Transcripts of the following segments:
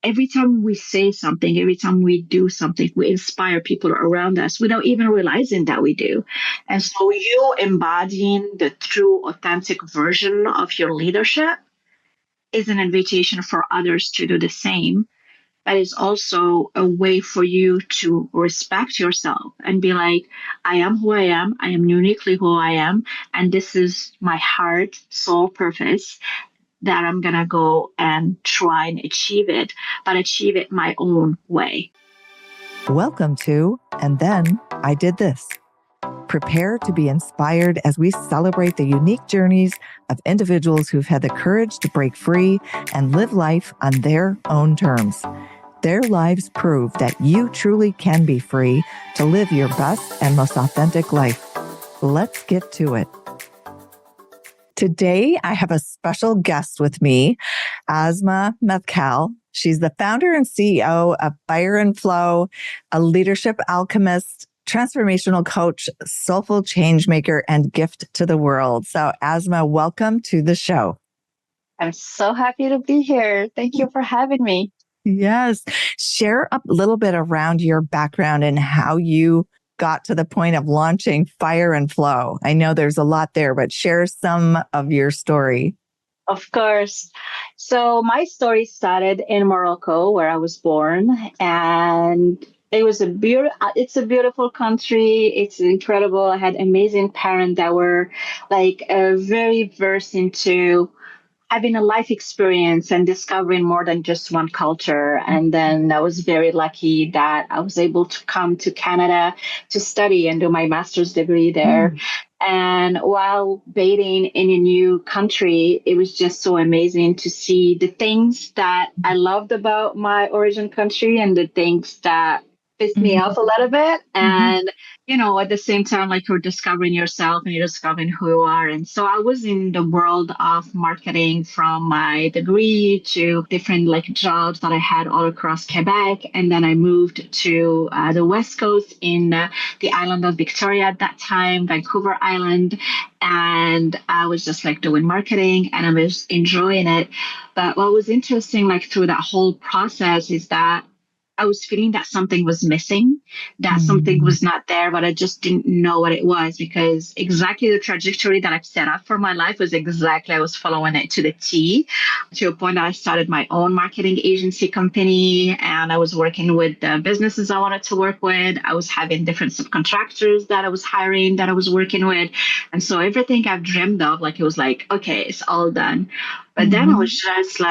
every time we say something, every time we do something, we inspire people around us without even realizing that we do. And so you embodying the true, authentic version of your leadership is an invitation for others to do the same. But it's also a way for you to respect yourself and be like, I am who I am. I am uniquely who I am. And this is my heart, soul purpose that I'm going to go and try and achieve it, but achieve it my own way. Welcome to And Then I Did This. Prepare to be inspired as we celebrate the unique journeys of individuals who've had the courage to break free and live life on their own terms. Their lives prove that you truly can be free to live your best and most authentic life. Let's get to it. Today, I have a special guest with me, Asmâa Methqal. She's the founder and CEO of Fire and Flow, a leadership alchemist, transformational coach, soulful change maker, and gift to the world. So, Asmâa, welcome to the show. I'm so happy to be here. Thank you for having me. Yes. Share a little bit around your background and how you got to the point of launching Fire and Flow. I know there's a lot there, but share some of your story. Of course. So my story started in Morocco, where I was born, and it's a beautiful country. It's incredible. I had amazing parents that were very versed into having a life experience and discovering more than just one culture. And then I was very lucky that I was able to come to Canada to study and do my master's degree there. And while bathing in a new country, it was just so amazing to see the things that I loved about my origin country and the things that pissed me off a little bit. And, at the same time, like you're discovering yourself and you're discovering who you are. And so I was in the world of marketing from my degree to different jobs that I had all across Quebec. And then I moved to the West Coast in the island of Victoria at that time, Vancouver Island. And I was just doing marketing and I was enjoying it. But what was interesting through that whole process is that I was feeling that something was missing, that something was not there, but I just didn't know what it was because exactly the trajectory that I've set up for my life was exactly, I was following it to the T, to a point that I started my own marketing agency company and I was working with the businesses I wanted to work with. I was having different subcontractors that I was hiring, that I was working with. And so everything I've dreamed of, it was okay, it's all done. But then I was just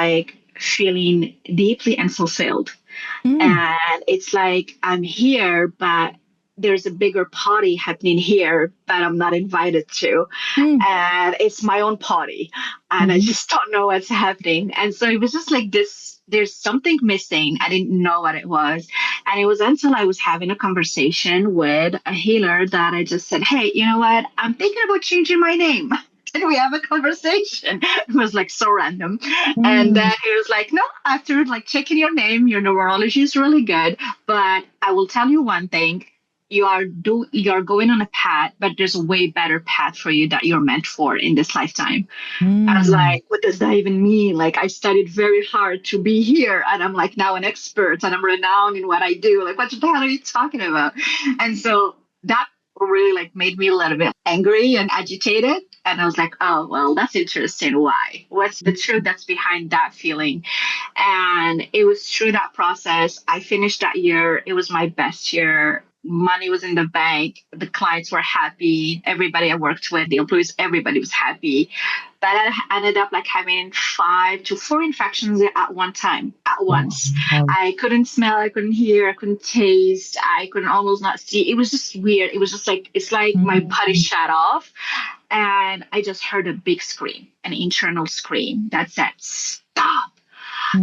feeling deeply unfulfilled. And it's I'm here, but there's a bigger party happening here that I'm not invited to. And it's my own party. And I just don't know what's happening. And so it was just this, there's something missing. I didn't know what it was. And it was until I was having a conversation with a healer that I just said, hey, you know what? I'm thinking about changing my name. Can we have a conversation? It was so random. And then he was like, no, after checking your name, your numerology is really good. But I will tell you one thing. You are going on a path, but there's a way better path for you that you're meant for in this lifetime. I was like, what does that even mean? I studied very hard to be here and I'm now an expert and I'm renowned in what I do. What the hell are you talking about? And so that really made me a little bit angry and agitated. And I was like, oh, well, that's interesting. Why? What's the truth that's behind that feeling? And it was through that process. I finished that year. It was my best year. Money was in the bank. The clients were happy. Everybody I worked with, the employees, everybody was happy. But I ended up having 5 to 4 infections at once. I couldn't smell, I couldn't hear, I couldn't taste, I couldn't almost not see. It was just weird. It was just it's my body shut off. And I just heard a big scream, an internal scream that said, stop.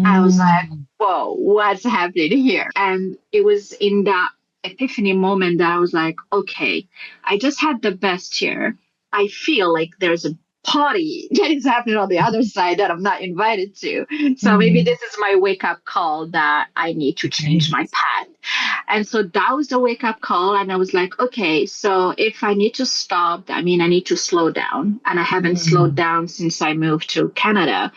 I was like, whoa, what's happening here? And it was in that epiphany moment that I was like, okay, I just had the best year. I feel there's a party that is happening on the other side that I'm not invited to. So maybe this is my wake-up call that I need to change my path. And so that was the wake-up call. And I was like, okay, so if I need to stop, I need to slow down. And I haven't slowed down since I moved to Canada.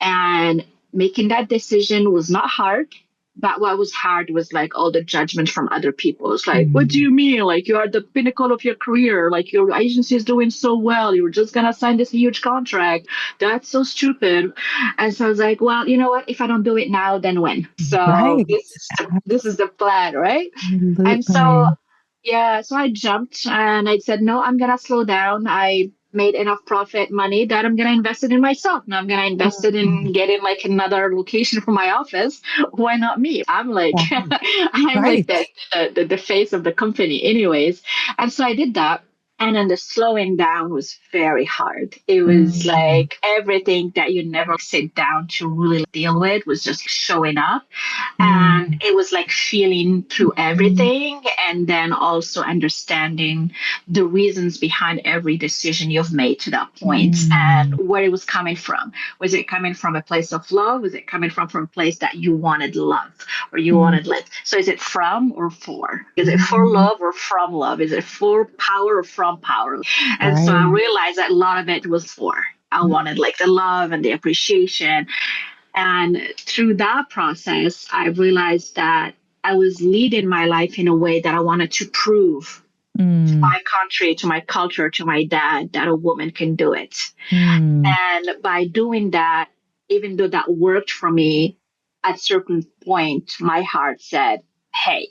And making that decision was not hard. But what was hard was like all the judgment from other people. It's like, what do Mm. you mean? Like, you are the pinnacle of your career. Like, your agency is doing so well. You were just going to sign this huge contract. That's so stupid. And so I was like, well, you know what? If I don't do it now, then when? So Right. this is the plan, right? And so, Absolutely. yeah, so I jumped and I said, no, I'm going to slow down. I made enough profit money that I'm going to invest it in myself. Now I'm going to invest it in Mm. getting like another location for my office. Why not me? I'm like, Right. I'm like Right. the face of the company anyways. And so I did that. And then the slowing down was very hard. It was Mm. like everything that you never sit down to really deal with was just showing up. And Mm. it was like feeling through Mhm. everything and then also understanding the reasons behind every decision you've made to that point and Mm. where it was coming from. Was it coming from a place of love? Was it coming from a place that you wanted love or you Mm. wanted life? So is it from or for? Is it for Mhm. love or from love? Is it for power or from power? And so I Right. realized that a lot of it was for. I wanted like the love and the appreciation, and through that process, I realized that I was leading my life in a way that I wanted to prove to Mm. my country, to my culture, to my dad that a woman can do it. Mm. And by doing that, even though that worked for me, at a certain point, my heart said, hey,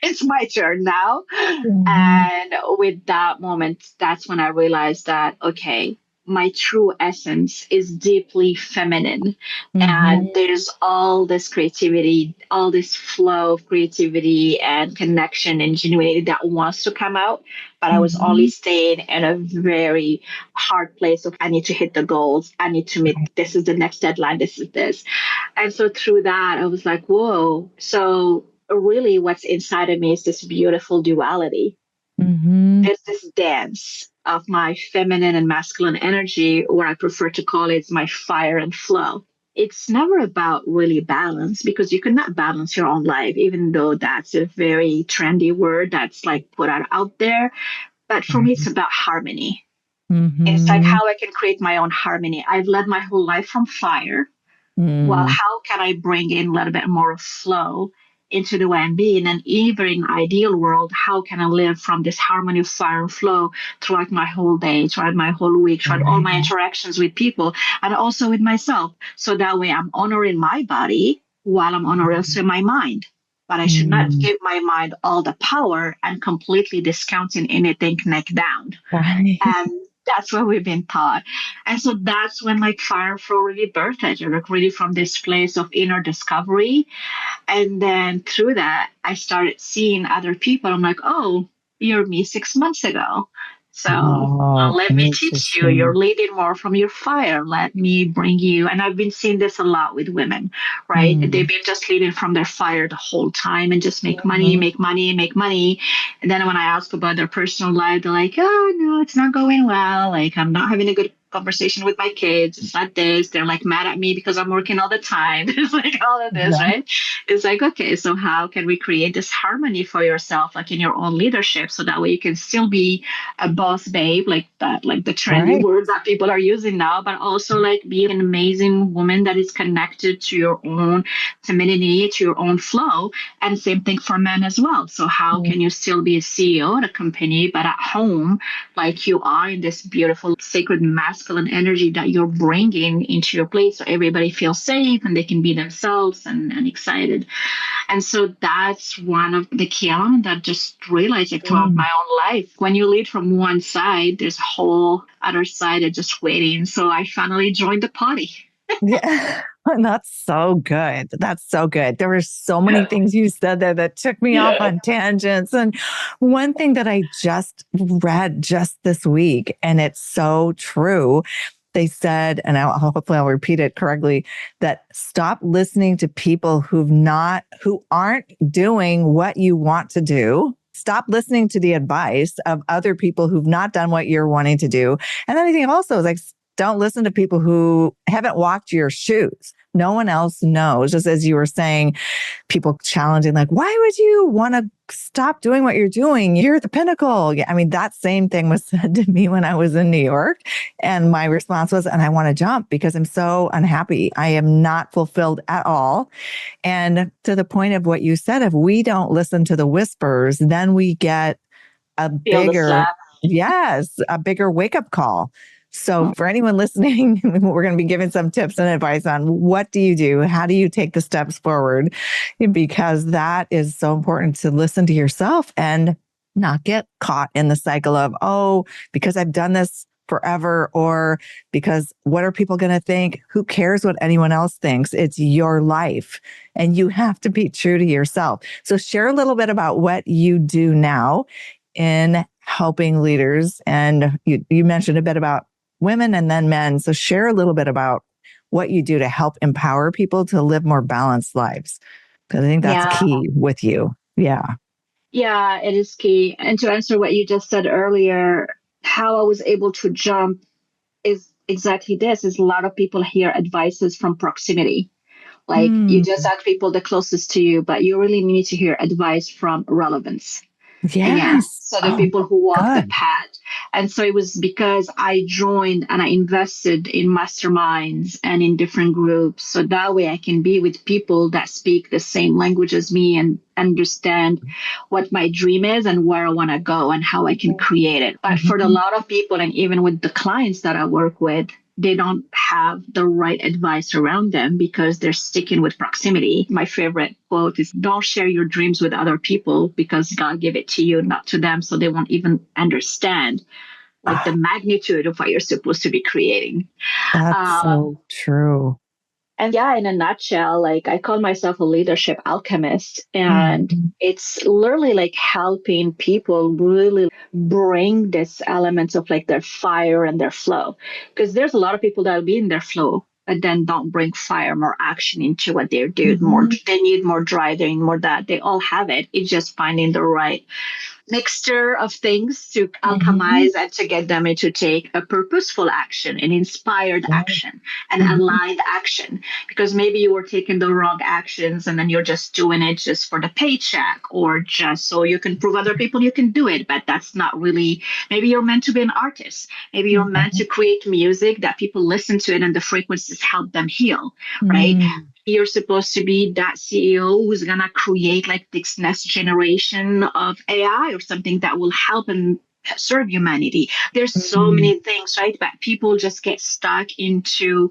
it's my turn now. Mhm. And with that moment, that's when I realized that, okay, my true essence is deeply feminine. And Mhm. there's all this creativity, all this flow of creativity and connection and genuinity that wants to come out. But I was only Mhm. staying in a very hard place of I need to hit the goals. I need to Right. meet this is the next deadline. This is this. And so through that, I was like, whoa. So really what's inside of me is this beautiful duality. Mhm. There's this dance of my feminine and masculine energy, or I prefer to call it my fire and flow. It's never about really balance because you could not balance your own life, even though that's a very trendy word that's like put out there. But for me, it's Right. about harmony. It's like Mhm. how I can create my own harmony. I've led my whole life from fire. Well, Mm. how can I bring in a little bit more flow into the way I'm being? And even in an ideal world, how can I live from this harmony of fire and flow throughout my whole day, throughout my whole week, throughout all my Right. interactions with people, and also with myself? So that way I'm honoring my body while I'm honoring also my mind. But I should not Mm. give my mind all the power and completely discounting anything neck down. Right. And that's what we've been taught. And so that's when like Fire Flow really birthed it, like really from this place of inner discovery. And then through that, I started seeing other people. I'm like, oh, you're me 6 months ago. So Oh, let me teach you. You're interesting. leading more from your fire. Let me bring you. And I've been seeing this a lot with women, right? They've Mm. been just leading from their fire the whole time and just make money, Mhm. make money, make money. And then when I ask about their personal life, they're like, oh, no, it's not going well. Like, I'm not having a good conversation with my kids. It's not this. They're like mad at me because I'm working all the time. It's like all of this, Yeah. right? It's like, okay, so how can we create this harmony for yourself, like in your own leadership, so that way you can still be a boss babe, like that, like the trendy Right. words that people are using now, but also like be an amazing woman that is connected to your own femininity, to your own flow. And same thing for men as well. So how Mm. can you still be a CEO at a company, but at home, like you are in this beautiful sacred masculine energy that you're bringing into your place so everybody feels safe and they can be themselves and excited. And so that's one of the key elements that just realized like throughout Mm. my own life. When you lead from one side, there's a whole other side that's just waiting. So I finally joined the party. Yeah. That's so good. That's so good. There were so many things you said there that took me off on tangents. And one thing that I just read just this week, and it's so true. They said, and hopefully I'll repeat it correctly, that stop listening to people who aren't doing what you want to do. Stop listening to the advice of other people who've not done what you're wanting to do. And then I think also is like, don't listen to people who haven't walked your shoes. No one else knows. Just as you were saying, people challenging, like, why would you want to stop doing what you're doing? You're at the pinnacle. Yeah, I mean, that same thing was said to me when I was in New York. And my response was, and I want to jump because I'm so unhappy. I am not fulfilled at all. And to the point of what you said, if we don't listen to the whispers, then we get a Feel the bigger, slap. yes, a bigger wake up call. So for anyone listening, we're going to be giving some tips and advice on what do you do? How do you take the steps forward? Because that is so important to listen to yourself and not get caught in the cycle of, oh, because I've done this forever, or because what are people going to think? Who cares what anyone else thinks? It's your life and you have to be true to yourself. So share a little bit about what you do now in helping leaders. And you mentioned a bit about women and then men. So share a little bit about what you do to help empower people to live more balanced lives. Because I think that's Yeah. key with you. Yeah. Yeah, it is key. And to answer what you just said earlier, how I was able to jump is exactly this, is a lot of people hear advices from proximity. Like you just ask people the closest to you, but you really need to hear advice from relevance. Again, Yes. so the people who walk the good. path. And so it was because I joined and I invested in masterminds and in different groups. So that way I can be with people that speak the same language as me and understand what my dream is and where I want to go and how I can create it. But for a lot of people, and even with the clients that I work with, they don't have the right advice around them because they're sticking with proximity. My favorite quote is, don't share your dreams with other people because God gave it to you, not to them. So they won't even understand like the magnitude of what you're supposed to be creating. That's so true. And yeah, in a nutshell, like I call myself a leadership alchemist, and it's literally like helping people really bring this elements of like their fire and their flow. Because there's a lot of people that will be in their flow, but then don't bring fire, more action into what they're doing. More, they need more drive, they need more that. They all have it. It's just finding the right mixture of things to alchemize and to get them into take a purposeful action, an inspired action, an aligned action. Because maybe you were taking the wrong actions and then you're just doing it just for the paycheck or just so you can prove other people you can do it. But that's not really, maybe you're meant to be an artist. Maybe you're meant to create music that people listen to it and the frequencies help them heal, right? You're supposed to be that CEO who's going to create like this next generation of AI or something that will help and serve humanity. There's so many things, right? But people just get stuck into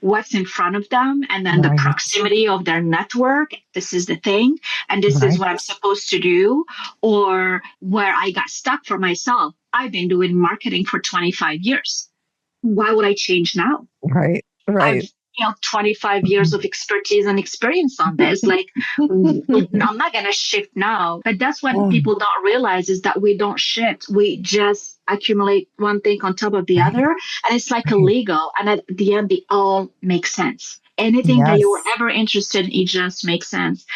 what's in front of them and then the proximity of their network. This is the thing. And this is what I'm supposed to do. Or where I got stuck for myself. I've been doing marketing for 25 years. Why would I change now? Right. I've 25 years of expertise and experience on this. Like, I'm not going to shift now. But that's what people don't realize is that we don't shift. We just accumulate one thing on top of the other. And it's like a Lego. And at the end, they all make sense. Anything that you were ever interested in, it just makes sense.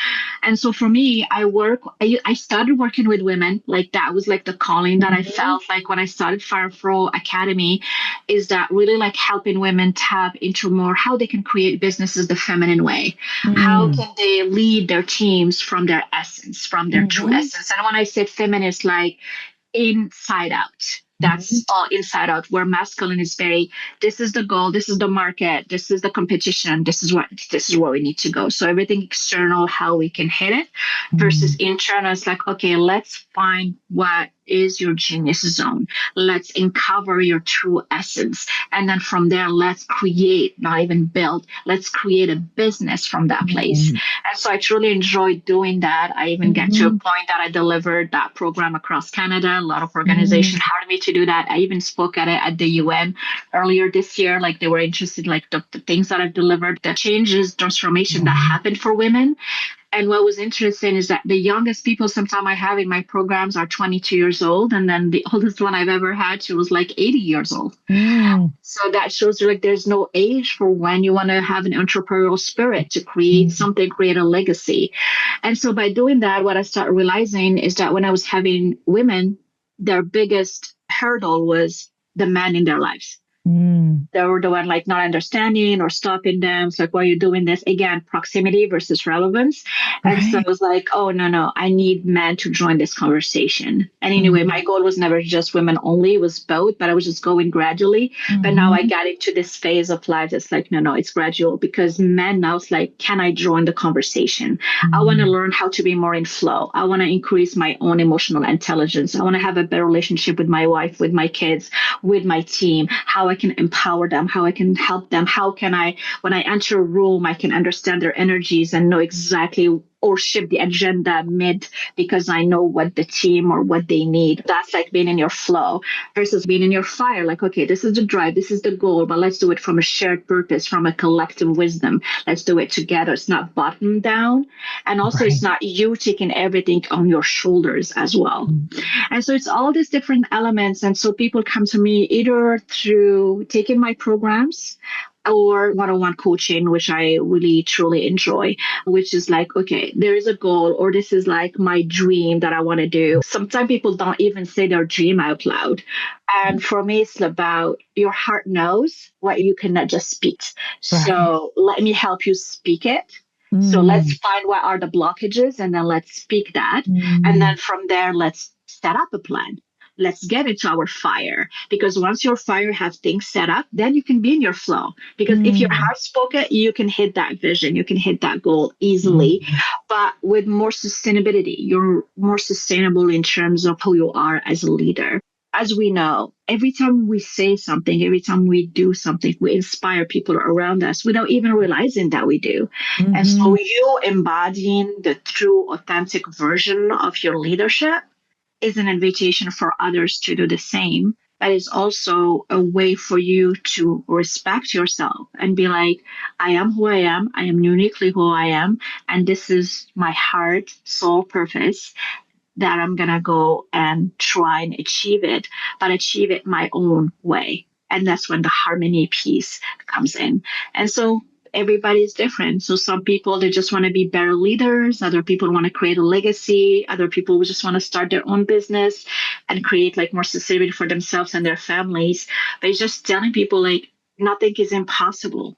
And so for me, I started working with women. Like that was like the calling that I felt like when I started Fireflow Academy, is that really like helping women tap into more how they can create businesses the feminine way. How can they lead their teams from their essence, from their true essence? And when I say feminist, like inside out. That's all inside out, where masculine is very, this is the goal, this is the market, this is the competition, this is where we need to go. So everything external, how we can hit it, versus internal, it's like, okay, let's find what is your genius zone. Let's uncover your true essence. And then from there, let's create, not even build, let's create a business from that place. And so I truly enjoyed doing that. I even get to a point that I delivered that program across Canada. A lot of organizations hired me to do that. I even spoke at it at the UN earlier this year. Like they were interested, like the things that I've delivered, the changes, transformation that happened for women. And what was interesting is that the youngest people sometimes I have in my programs are 22 years old. And then the oldest one I've ever had, she was like 80 years old. So that shows you like there's no age for when you want to have an entrepreneurial spirit to create something, create a legacy. And so by doing that, what I started realizing is that when I was having women, their biggest hurdle was the man in their lives. Mm. They were the one like not understanding or stopping them. It's like, why are you doing this? Again, proximity versus relevance. And so Right. I was like, oh, no, I need men to join this conversation. And anyway, Mm. my goal was never just women only, it was both, but I was just going gradually. But now I Mhm. got into this phase of life that's like, no, it's gradual because men now it's like, can I join the conversation? I want to Mm. learn how to be more in flow. I want to increase my own emotional intelligence. I want to have a better relationship with my wife, with my kids, with my team, how I can empower them, how I can help them, how can I, when I enter a room, I can understand their energies and know exactly or shift the agenda mid because I know what the team or what they need. That's like being in your flow versus being in your fire. Like, okay, this is the drive, this is the goal, but let's do it from a shared purpose, from a collective wisdom. Let's do it together. It's not bottom down. And also, it's Right. not you taking everything on your shoulders as well. Mm. And so it's all these different elements. And so people come to me either through taking my programs or one-on-one coaching, which I really truly enjoy, which is like, okay, there is a goal, or this is like my dream that I want to do. Sometimes people don't even say their dream out loud. And for me, it's about your heart knows what you cannot just speak. Right. So let me help you speak it. So let's Mm. find what are the blockages and then let's speak that. And Mm. then from there, let's set up a plan. Let's get into our fire because once your fire has things set up, then you can be in your flow. Because if your Mm. heart spoke it, you can hit that vision, you can hit that goal easily. Mm. But with more sustainability, you're more sustainable in terms of who you are as a leader. As we know, every time we say something, every time we do something, we inspire people around us without even realizing that we do. And so Mhm. you embodying the true, authentic version of your leadership is an invitation for others to do the same. But it's also a way for you to respect yourself and be like, I am who I am. I am uniquely who I am. And this is my heart, soul purpose that I'm going to go and try and achieve it, but achieve it my own way. And that's when the harmony piece comes in. And so everybody's different. So some people, they just want to be better leaders. Other people want to create a legacy. Other people just want to start their own business and create like more sustainability for themselves and their families. But it's just telling people like nothing is impossible,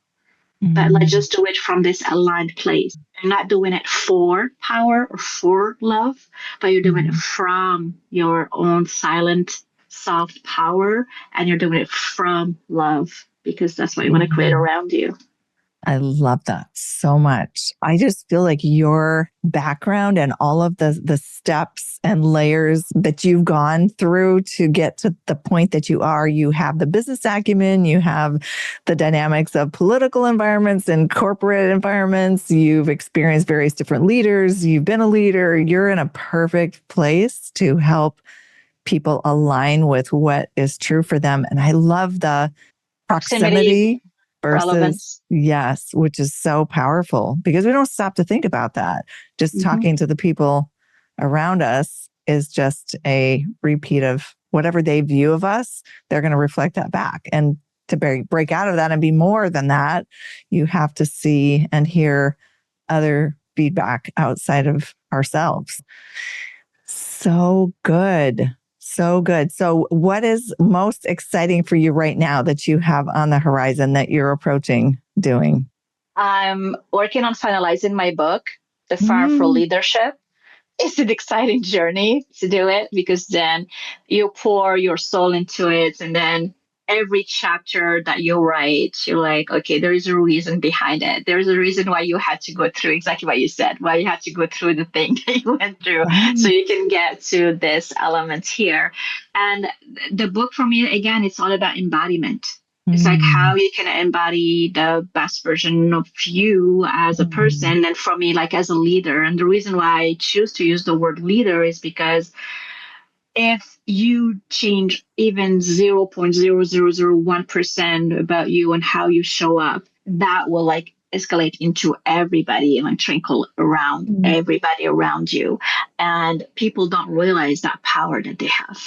but let's Mm. just do it from this aligned place. You're not doing it for power or for love, but you're doing it Mm. from your own silent, soft power, and you're doing it from love because that's what you want to create Mm. around you. I love that so much. I just feel like your background and all of the steps and layers that you've gone through to get to the point that you have the business acumen, you have the dynamics of political environments and corporate environments, you've experienced various different leaders, you've been a leader, you're in a perfect place to help people align with what is true for them. And I love the Proximity, proximity versus relevance. yes, which is so powerful because we don't stop to think about that. Just Mm-hmm. talking to the people around us is just a repeat of whatever they view of us. They're going to reflect that back. And to break out of that and be more than that, you have to see and hear other feedback outside of ourselves. So good. So good. So, what is most exciting for you right now that you have on the horizon that you're approaching doing? I'm working on finalizing my book, The Fire for Mm. Leadership. It's an exciting journey to do it because then you pour your soul into it, and then every chapter that you write, you're like, okay, there is a reason behind it. There's a reason why you had to go through exactly what you said, why you had to go through the thing that you went through so Right. you can get to this element here. And the book for me, again, it's all about embodiment. It's like how Mm. you can embody the best version of you as a Mm. person, and for me, like as a leader. And the reason why I choose to use the word leader is because if you change even 0.0001% about you and how you show up, that will like escalate into everybody and like trickle around Mm. everybody around you. And people don't realize that power that they have.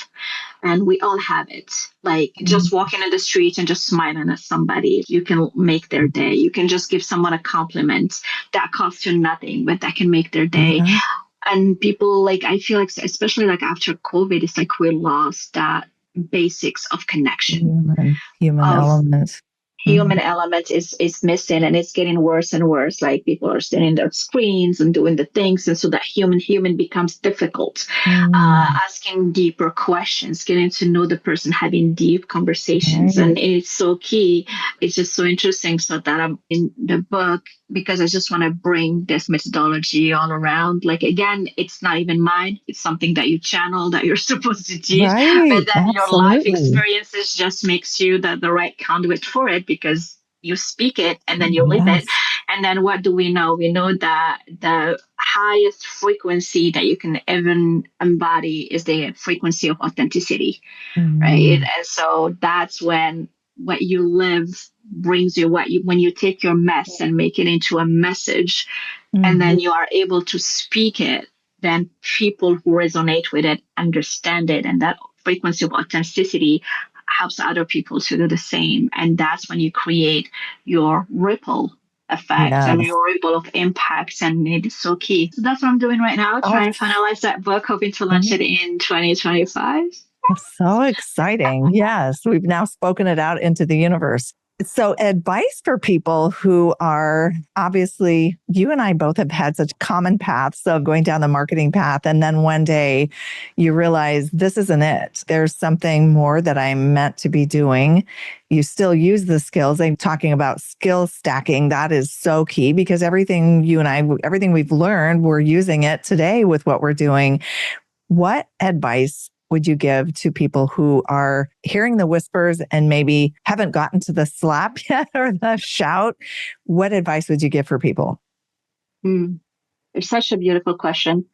And we all have it. Like just walking in the street and just smiling at somebody, you can make their day. You can just give someone a compliment that costs you nothing, but that can make their day. Yeah. And people like, I feel like, especially like after COVID, it's like we lost that basics of connection, Human of element. human element is missing, and it's getting worse and worse. Like people are sitting in their screens and doing the things, and so that human becomes difficult. Asking deeper questions, getting to know the person, having deep conversations, and it's so key. It's just so interesting. So that I'm in the book because I just want to bring this methodology all around. Like again, it's not even mine. It's something that you channel, that you're supposed to teach, but then your life experiences just makes you the right conduit for it, because you speak it and then you live it. And then what do we know? We know that the highest frequency that you can even embody is the frequency of authenticity, right? And so that's when what you live brings you when you take your mess and make it into a message, and then you are able to speak it, then people who resonate with it understand it, and that frequency of authenticity helps other people to do the same. And that's when you create your ripple effect and your ripple of impact, and it is so key. So that's what I'm doing right now, trying to finalize that book, hoping to launch it in 2025. So exciting. Yes, we've now spoken it out into the universe. So advice for people who are obviously, you and I both have had such common paths of going down the marketing path. And then one day you realize this isn't it. There's something more that I'm meant to be doing. You still use the skills. I'm talking about skill stacking. That is so key, because everything you and I, everything we've learned, we're using it today with what we're doing. What advice would you give to people who are hearing the whispers and maybe haven't gotten to the slap yet or the shout? What advice would you give for people? It's such a beautiful question.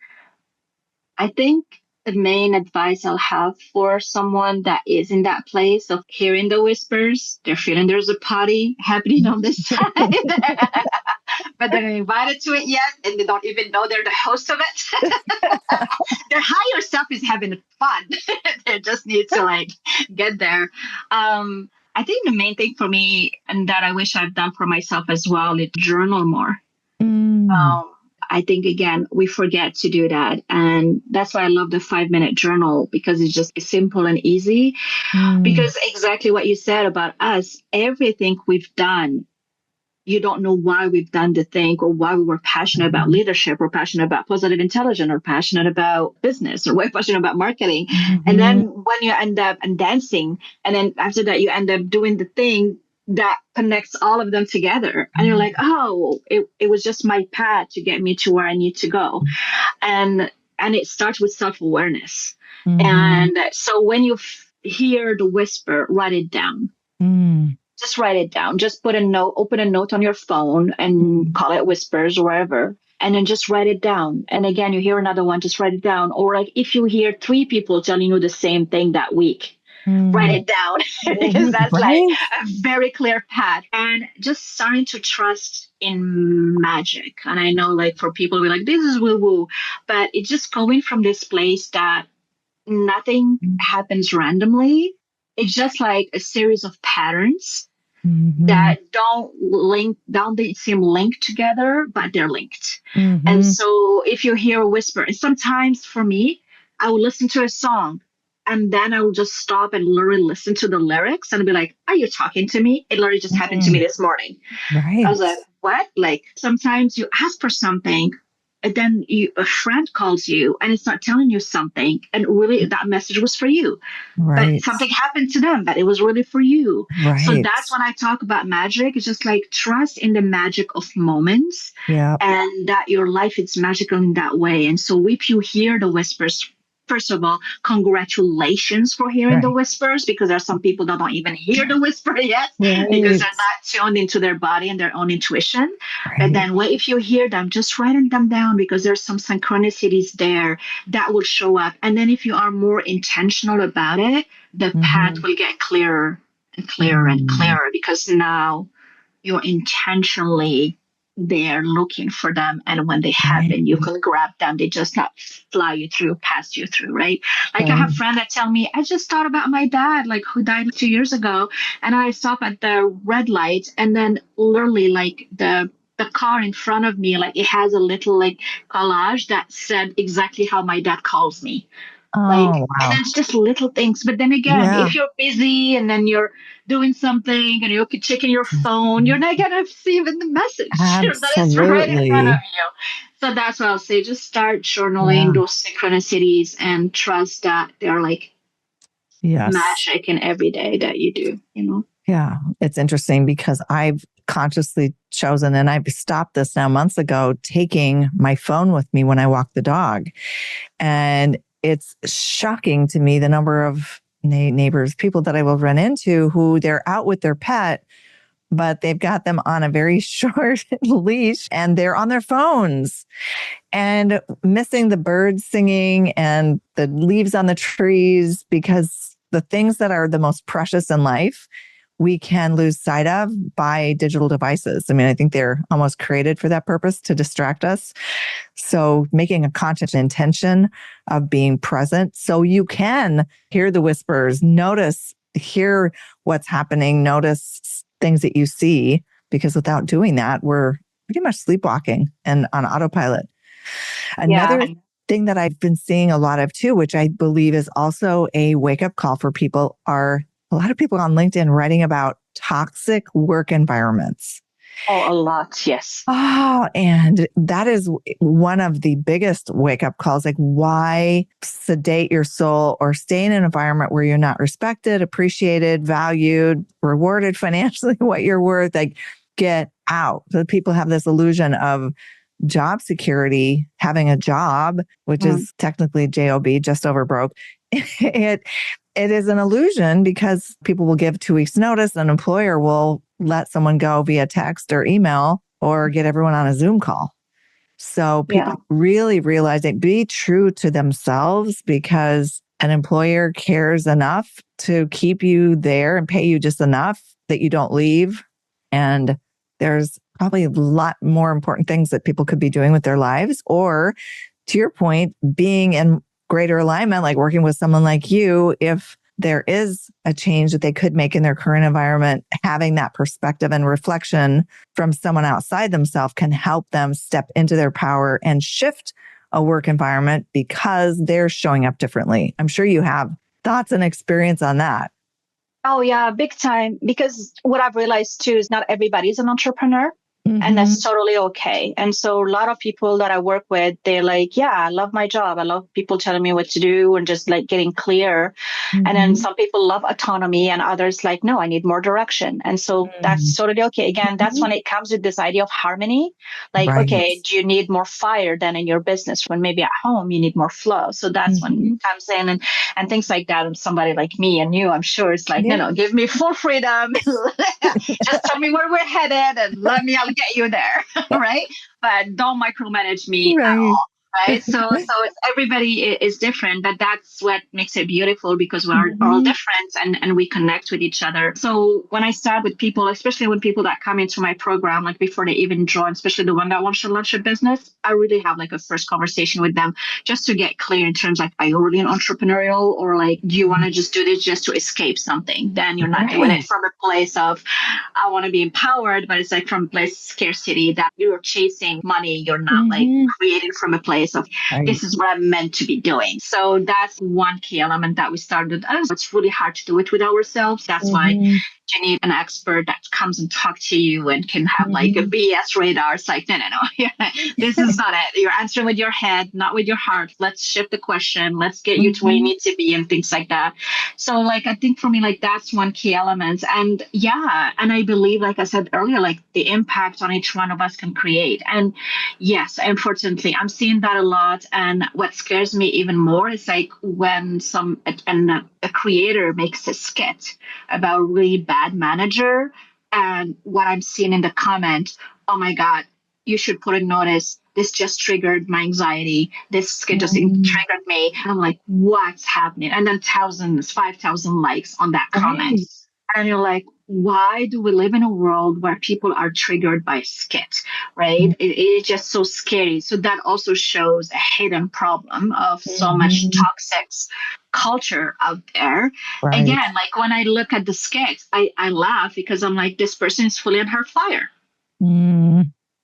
I think the main advice I'll have for someone that is in that place of hearing the whispers, they're feeling there's a party happening on this side, but they're not invited to it yet, and they don't even know they're the host of it. Their higher self is having fun. They just need to get there. I think the main thing for me, and that I wish I've done for myself as well, is journal more. I think, again, we forget to do that. And that's why I love the 5-minute journal, because it's just simple and easy. Because exactly what you said about us, everything we've done, you don't know why we've done the thing, or why we were passionate about leadership, or passionate about positive intelligence, or passionate about business, or we're passionate about marketing. And then when you end up dancing, and then after that, you end up doing the thing that connects all of them together. And you're like, oh, it was just my path to get me to where I need to go. And it starts with self-awareness. And so when you hear the whisper, write it down. Just write it down. Just put a note, open a note on your phone and call it whispers or wherever. And then just write it down. And again, you hear another one, just write it down. Or if you hear 3 people telling you the same thing that week, write it down, because that's a very clear path. And just starting to trust in magic. And I know for people, we're like, this is woo-woo, but it's just going from this place that nothing happens randomly. It's just like a series of patterns that don't seem linked together, but they're linked. And so if you hear a whisper, and sometimes for me, I will listen to a song, and then I will just stop and literally listen to the lyrics and be like, are you talking to me? It literally just happened to me this morning. I was like, what? Sometimes you ask for something, and then a friend calls you and it's not telling you something, and really that message was for you. But something happened to them, but it was really for you. So that's when I talk about magic. It's just trust in the magic of moments, and that your life is magical in that way. And so if you hear the whispers, first of all, congratulations for hearing the whispers, because there are some people that don't even hear the whisper yet, because they're not tuned into their body and their own intuition. And then if you hear them, just write them down, because there's some synchronicities there that will show up. And then if you are more intentional about it, the path will get clearer and clearer and clearer, because now you're intentionally there looking for them, and when they happen, you can grab them. They just not fly you through, pass you through, right? I have friends that tell me, I just thought about my dad, who died 2 years ago, and I stop at the red light, and then literally the car in front of me, it has a little collage that said exactly how my dad calls me. Like, Oh, and wow. it's just little things. But then again, Yeah, if you're busy and then you're doing something and you're checking your phone, you're not gonna see even the message that is right in front of absolutely. you. So that's what I'll say. Just start journaling Yeah. those synchronicities and trust that they're like Yes. magic in every day that you do, you know? Yeah. It's interesting because I've consciously chosen, and I've stopped this now months ago, taking my phone with me when I walk the dog. And it's shocking to me the number of neighbors, people that I will run into who they're out with their pet, but they've got them on a very short leash and they're on their phones and missing the birds singing and the leaves on the trees, because the things that are the most precious in life, we can lose sight of by digital devices. I mean, I think they're almost created for that purpose, to distract us. So making a conscious intention of being present so you can hear the whispers, hear what's happening, notice things that you see, because without doing that, we're pretty much sleepwalking and on autopilot. Yeah. Another thing that I've been seeing a lot of too, which I believe is also a wake up call for people, are a lot of people on LinkedIn writing about toxic work environments. Oh, a lot. Yes. Oh, and that is one of the biggest wake up calls. Like, why sedate your soul or stay in an environment where you're not respected, appreciated, valued, rewarded financially, what you're worth? Like, get out. So people have this illusion of job security, having a job, which is technically JOB, just over broke. It is an illusion because people will give 2 weeks notice. An employer will let someone go via text or email or get everyone on a Zoom call. So people really realize it, be true to themselves, because an employer cares enough to keep you there and pay you just enough that you don't leave. And there's probably a lot more important things that people could be doing with their lives, or, to your point, being in greater alignment, like working with someone like you. If there is a change that they could make in their current environment, having that perspective and reflection from someone outside themselves can help them step into their power and shift a work environment because they're showing up differently. I'm sure you have thoughts and experience on that. Oh, yeah, big time. Because what I've realized too is not everybody's an entrepreneur. And Mm-hmm. that's totally okay. And so a lot of people that I work with, they're like, yeah, I love my job. I love people telling me what to do and just like getting clear. And then some people love autonomy and others like, no, I need more direction. And so that's totally okay. Again, that's when it comes with this idea of harmony. Like, Right. okay, do you need more fire than in your business when maybe at home you need more flow? So that's when it comes in and things like that. And somebody like me and you, I'm sure it's like, no, give me full freedom. Just tell me where we're headed and I'll get you there. Right. But don't micromanage me at Right. all. Right. So it's, everybody is different, but that's what makes it beautiful, because we're all different and we connect with each other. So when I start with people, especially when people that come into my program, like before they even join, especially the one that wants to launch a business, I really have like a first conversation with them just to get clear in terms like, are you really an entrepreneurial, or like, do you want to just do this just to escape something? Then you're not doing it from a place of, I want to be empowered, but it's like from a place of scarcity, that you're chasing money. You're not like creating from a place of, this is what I'm meant to be doing. So that's one key element that we started. It's really hard to do it with ourselves. That's why you need an expert that comes and talk to you and can have like a BS radar. It's like, no, this is not it. You're answering with your head, not with your heart. Let's shift the question. Let's get you to where you need to be and things like that. So like, I think for me, like that's one key element. And and I believe, like I said earlier, like the impact on each one of us can create. And yes, unfortunately, I'm seeing that a lot. And what scares me even more is like when a creator makes a skit about a really bad manager, and what I'm seeing in the comment, oh my God, you should put a notice. This just triggered my anxiety. This skit just triggered me. And I'm like, what's happening? And then 5,000 likes on that comment. And you're like, why do we live in a world where people are triggered by skit, right? It is just so scary. So that also shows a hidden problem of so much toxic culture out there. Right. Again, like when I look at the skit, I laugh because I'm like, this person is fully on her fire.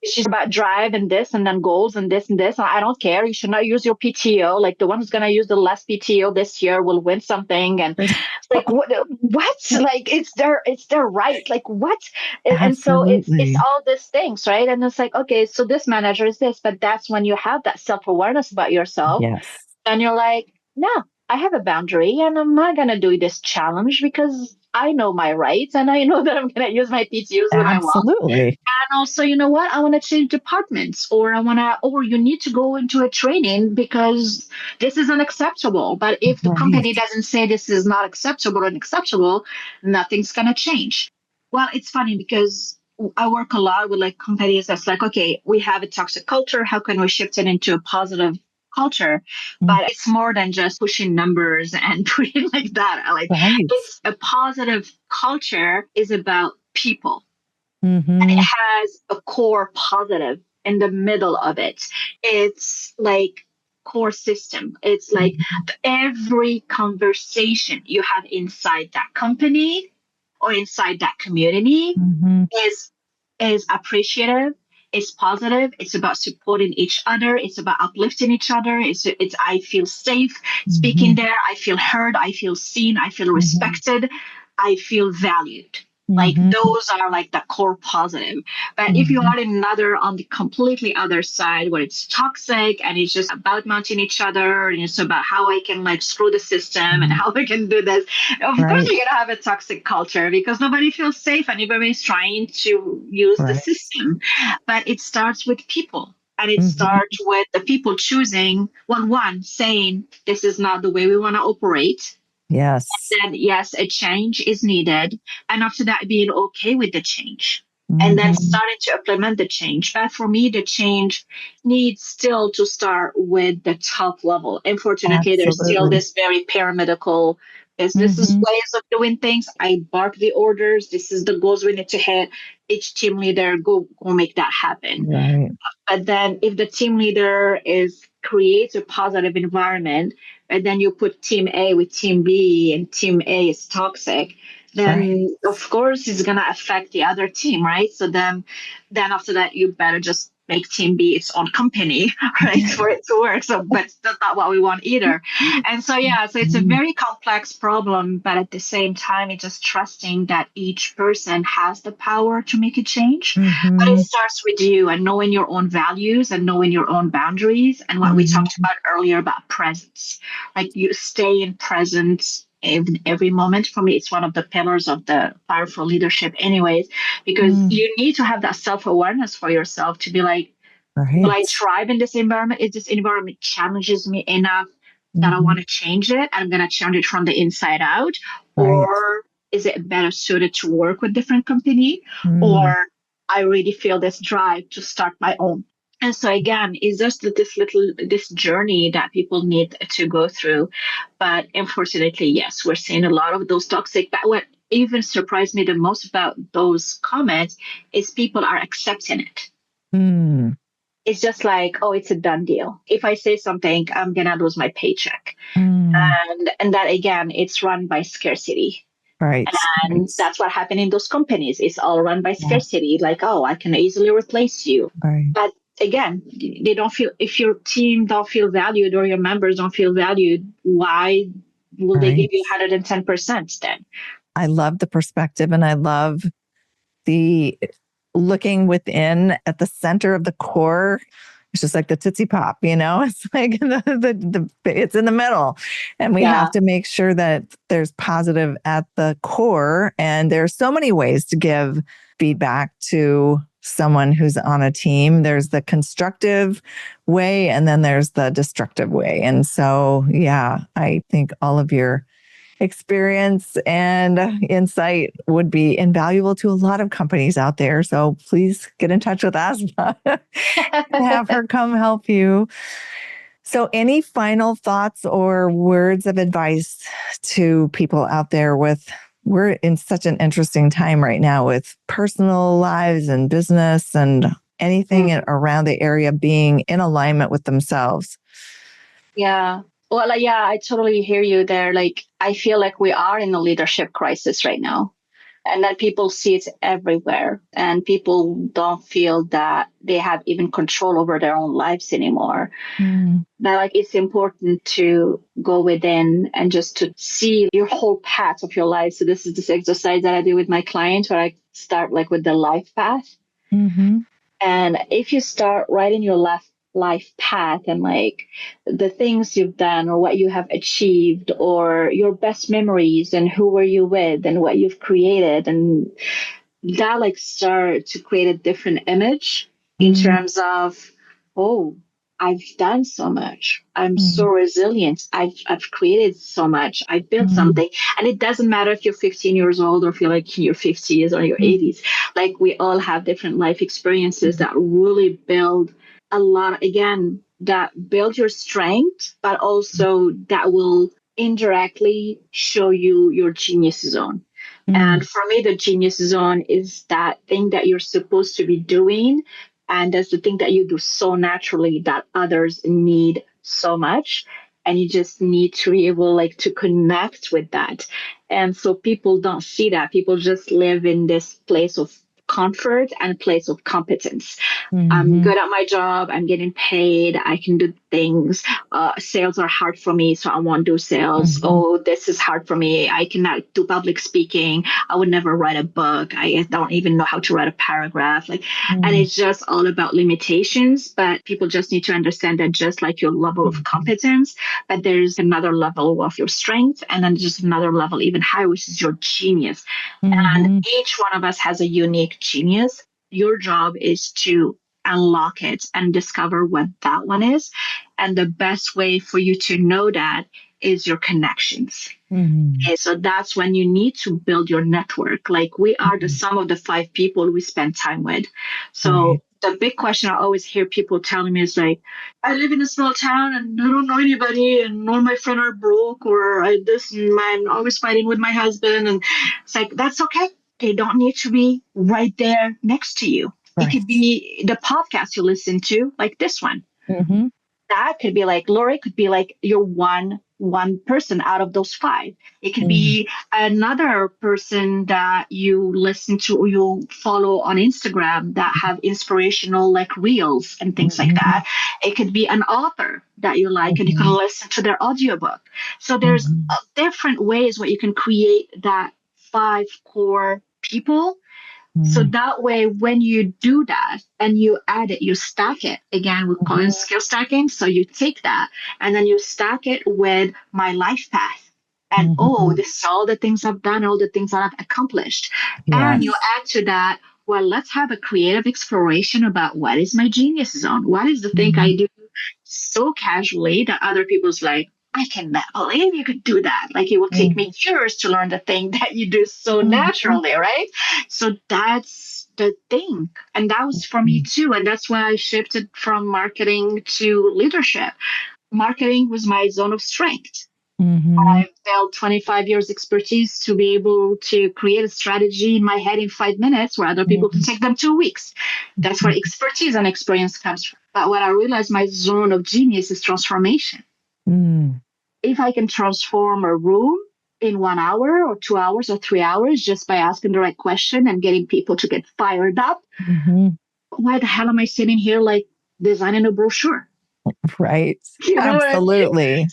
It's just about drive and this and then goals and this and this. I don't care. You should not use your PTO. Like the one who's going to use the less PTO this year will win something. And like what? Like it's their right. Like what? And so it's Absolutely. all these things, right? And it's like, okay, so this manager is this, but that's when you have that self-awareness about yourself. Yes. And you're like, no, I have a boundary and I'm not going to do this challenge because I know my rights and I know that I'm going to use my PTOs when I want. Absolutely. And also, you know what? I want to change departments or I want to, or you need to go into a training because this is unacceptable. But if the Right. company doesn't say this is not acceptable or unacceptable, nothing's going to change. Well, it's funny because I work a lot with like companies that's like, okay, we have a toxic culture. How can we shift it into a positive culture? Mm. But it's more than just pushing numbers and putting like that. Like Right. it's a positive culture is about people and it Mm-hmm. has a core positive in the middle of it. It's like core system. It's like every conversation you have inside that company or inside that community Mm-hmm. is appreciative, it's positive, it's about supporting each other, it's about uplifting each other. It's I feel safe Mm-hmm. speaking there, I feel heard, I feel seen, I feel respected, I feel valued. Like Mm-hmm. those are like the core positive. But if you Mm-hmm. are another on the completely other side where it's toxic and it's just about mounting each other and it's about how I can like screw the system and how I can do this, of course Right. you're gonna have a toxic culture because nobody feels safe and everybody's trying to use the Right. system. But it starts with people. And it Mm-hmm. starts with the people choosing, well, one saying, this is not the way we want to operate. Yes. Then, yes, a change is needed. And after that, being okay with the change. And then Mm-hmm. starting to implement the change. But for me, the change needs still to start with the top level. Unfortunately, there's still Absolutely. this very pyramidal businesses Mm-hmm. ways of doing things. I bark the orders. This is the goals we need to hit. Each team leader go make that happen. Right. But then if the team leader is creates a positive environment, and then you put team A with team B and team A is toxic, Right. then of course it's gonna affect the other team, right? So then after that you better just make team B its own company, right? For it to work. So but that's not what we want either. And so yeah, so it's a Mm-hmm. very complex problem, but at the same time it's just trusting that each person has the power to make a change. But it Mm-hmm. starts with you and knowing your own values and knowing your own boundaries and what we talked Mm-hmm. about earlier about presence. Like you stay in presence in every moment. For me, it's one of the pillars of the powerful leadership, anyways, because Mm. you need to have that self awareness for yourself to be like, will I Right. thrive in this environment? Is this environment challenges me enough that I Mm-hmm. want to change it? I'm going to change it from the inside out. Right. Or is it better suited to work with different company? Mm. Or I really feel this drive to start my own. And so again, it's just this journey that people need to go through. But unfortunately, yes, we're seeing a lot of those toxic. But what even surprised me the most about those comments is people are accepting it. Mm. It's just like, oh, it's a done deal. If I say something, I'm gonna lose my paycheck. Mm. And that again, it's run by scarcity. Right. And Right. that's what happened in those companies. It's all run by Yeah. scarcity. Like, oh, I can easily replace you. Right. But again, they don't feel if your team don't feel valued or your members don't feel valued, why will they give Right. you 110% then? I love the perspective and I love the looking within at the center of the core. It's just like the Tootsie Pop, it's like it's in the middle. And we have Yeah. to make sure that there's positive at the core. And there's so many ways to give feedback to someone who's on a team. There's the constructive way, and then there's the destructive way. And so, yeah, I think all of your experience and insight would be invaluable to a lot of companies out there. So please get in touch with Asma and have her come help you. So, any final thoughts or words of advice to people out there we're in such an interesting time right now with personal lives and business and anything around the area being in alignment with themselves? Yeah. Well, yeah, I totally hear you there. Like, I feel like we are in a leadership crisis right now. and that people see it everywhere, and people don't feel that they have even control over their own lives anymore. That like it's important to go within and just to see your whole path of your life. So this exercise that I do with my clients, where I start like with the life path. And if you start writing your life path and like the things you've done or what you have achieved or your best memories and who were you with and what you've created, and that like start to create a different image in terms of, oh, I've done so much. I'm so resilient. I've created so much. I built something. And it doesn't matter if you're 15 years old or if you're like in your 50s or your 80s. Like we all have different life experiences that really build a lot, again, that build your strength, but also that will indirectly show you your genius zone. And for me, the genius zone is that thing that you're supposed to be doing. And that's the thing that you do so naturally that others need so much. And you just need to be able like to connect with that. And so people don't see that. People just live in this place of comfort and place of competence. I'm good at my job. I'm getting paid. I can do things. Sales are hard for me, so I won't do sales. Oh, this is hard for me. I cannot do public speaking. I would never write a book. I don't even know how to write a paragraph. Like, and it's just all about limitations. But people just need to understand that just like your level of competence, that there's another level of your strength, and then just another level even higher, which is your genius. And each one of us has a unique genius. Your job is to unlock it and discover what that one is. And the best way for you to know that is your connections. Okay, so that's when you need to build your network. Like we are the sum of the 5 people we spend time with. So the big question I always hear people telling me is like, I live in a small town and I don't know anybody, and all my friends are broke, or I'm always fighting with my husband. And it's like, that's okay. They don't need to be right there next to you. It could be the podcast you listen to, like this one. That could be like Lori, could be like your one person out of those 5. It could be another person that you listen to or you follow on Instagram that have inspirational like reels and things like that. It could be an author that you like and you can listen to their audiobook. So there's different ways where you can create that 5 core people. So that way, when you do that and you add it, you stack it. Again, we call it skill stacking. So you take that and then you stack it with my life path. And this is all the things I've done, all the things that I've accomplished. And you add to that, well, let's have a creative exploration about what is my genius zone? What is the thing I do so casually that other people's like, I cannot believe you could do that. Like it will take me years to learn the thing that you do so naturally, right? So that's the thing. And that was for me too. And that's why I shifted from marketing to leadership. Marketing was my zone of strength. I built 25 years expertise to be able to create a strategy in my head in 5 minutes where other people can take them 2 weeks. That's where expertise and experience comes from. But what I realized, my zone of genius is transformation. If I can transform a room in 1 hour or 2 hours or 3 hours just by asking the right question and getting people to get fired up, why the hell am I sitting here like designing a brochure? Right. You know Absolutely. I mean?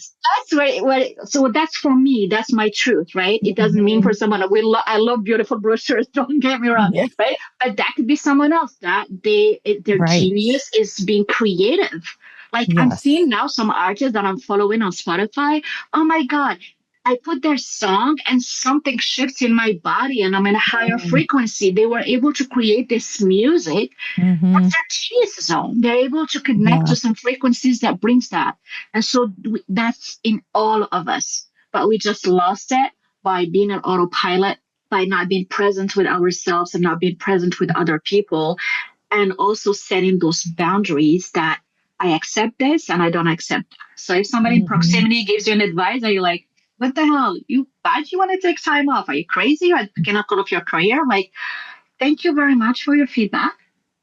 That's so that's for me, that's my truth, right? It doesn't mean for someone, I love beautiful brochures, don't get me wrong, right? But that could be someone else that their genius is being creative. Like I'm seeing now some artists that I'm following on Spotify. Oh my God. I put their song and something shifts in my body and I'm in a higher frequency. They were able to create this music. That's their genius zone. They're able to connect to some frequencies that brings that. And so that's in all of us. But we just lost it by being an autopilot, by not being present with ourselves and not being present with other people. And also setting those boundaries that I accept this and I don't accept that. So if somebody in proximity gives you an advice and you're like, what the hell? Why do you want to take time off? Are you crazy? Are you cannot go off your career? Like, thank you very much for your feedback.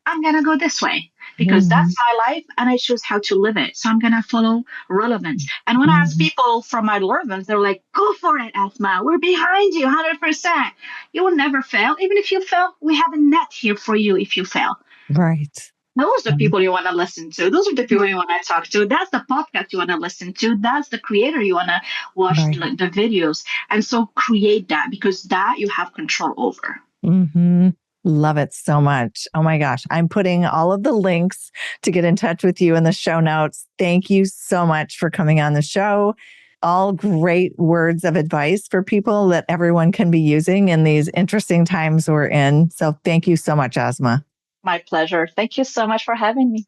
I'm going to go this way. because that's my life and I choose how to live it. So I'm going to follow relevance. And when I ask people from my relevance, they're like, go for it, Asmâa. We're behind you 100%. You will never fail. Even if you fail, we have a net here for you if you fail. Right. Those are the people you want to listen to. Those are the people you want to talk to. That's the podcast you want to listen to. That's the creator you want to watch the videos. And so create that, because that you have control over. Love it so much. Oh my gosh. I'm putting all of the links to get in touch with you in the show notes. Thank you so much for coming on the show. All great words of advice for people that everyone can be using in these interesting times we're in. So thank you so much, Asmâa. My pleasure. Thank you so much for having me.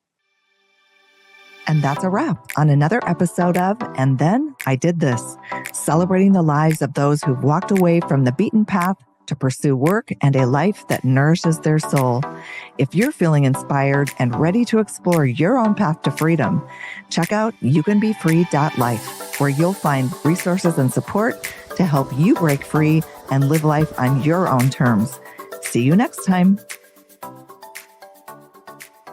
And that's a wrap on another episode of And Then I Did This, celebrating the lives of those who've walked away from the beaten path to pursue work and a life that nourishes their soul. If you're feeling inspired and ready to explore your own path to freedom, check out youcanbefree.life, where you'll find resources and support to help you break free and live life on your own terms. See you next time.